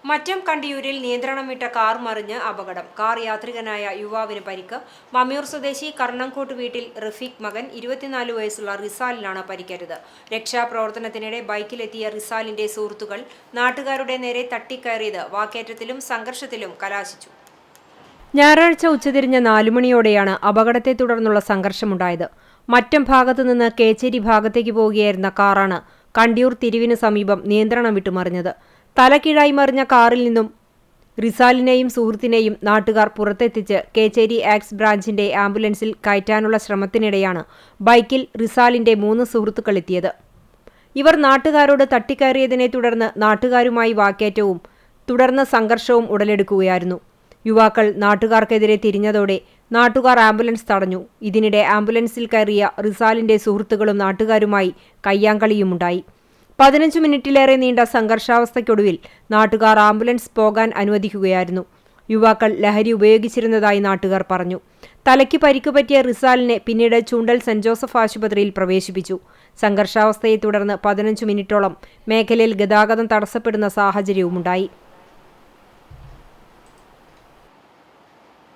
മറ്റം കണ്ടിയൂരിൽ നിയന്ത്രണം വിട്ട കാർ മറിഞ്ഞ് അപകടം. കാർ യാത്രികനായ യുവാവിന് പരിക്ക്. മമ്മിയൂർ സ്വദേശി കർണംകോട്ട് വീട്ടിൽ റഫീഖ് മകൻ 24 വയസ്സുള്ള റിസാലിനാണ് പരിക്കേറ്റത്. രക്ഷാപ്രവർത്തനത്തിനിടെ ബൈക്കിലെത്തിയ റിസാലിന്റെ സുഹൃത്തുക്കൾ നാട്ടുകാരുടെ നേരെ തട്ടിക്കയറിയത് വാക്കേറ്റത്തിലും സംഘർഷത്തിലും കലാശിച്ചു. ഞായറാഴ്ച ഉച്ചതിരിഞ്ഞ് 4 മണിയോടെയാണ് അപകടത്തെ തുടർന്നുള്ള സംഘർഷമുണ്ടായത്. മറ്റം ഭാഗത്തുനിന്ന് കേച്ചേരി ഭാഗത്തേക്ക് പോവുകയായിരുന്ന കാറാണ് കണ്ടിയൂർ തിരിവിന് സമീപം നിയന്ത്രണം വിട്ടു മറിഞ്ഞത്. തലകീഴായി മറിഞ്ഞ കാറിൽ നിന്നും റിസാലിനെയും സുഹൃത്തിനെയും നാട്ടുകാർ പുറത്തെത്തിച്ച് കേച്ചേരി ആക്സ് ബ്രാഞ്ചിന്റെ ആംബുലൻസിൽ കയറ്റാനുള്ള ശ്രമത്തിനിടെയാണ് ബൈക്കിൽ റിസാലിന്റെ 3 സുഹൃത്തുക്കൾ എത്തിയത്. ഇവർ നാട്ടുകാരോട് തട്ടിക്കയറിയതിനെ തുടർന്ന് നാട്ടുകാരുമായി വാക്കേറ്റവും തുടർന്ന് സംഘർഷവും ഉടലെടുക്കുകയായിരുന്നു. യുവാക്കൾ നാട്ടുകാർക്കെതിരെ തിരിഞ്ഞതോടെ നാട്ടുകാർ ആംബുലൻസ് തടഞ്ഞു. ഇതിനിടെ ആംബുലൻസിൽ കയറിയ റിസാലിന്റെ സുഹൃത്തുക്കളും നാട്ടുകാരുമായി കയ്യാങ്കളിയുമുണ്ടായി. 15 മിനിറ്റിലേറെ നീണ്ട സംഘർഷാവസ്ഥയ്ക്കൊടുവിൽ നാട്ടുകാർ ആംബുലൻസ് പോകാൻ അനുവദിക്കുകയായിരുന്നു. യുവാക്കൾ ലഹരി ഉപയോഗിച്ചിരുന്നതായി നാട്ടുകാർ പറഞ്ഞു. തലയ്ക്ക് പരിക്ക് പറ്റിയ റിസാലിനെ പിന്നീട് ചൂണ്ടൽ സെന്റ് ജോസഫ് ആശുപത്രിയിൽ പ്രവേശിപ്പിച്ചു. സംഘർഷാവസ്ഥയെ തുടർന്ന് 15 മിനിറ്റോളം മേഖലയിൽ ഗതാഗതം തടസ്സപ്പെടുന്ന സാഹചര്യവുമുണ്ടായി.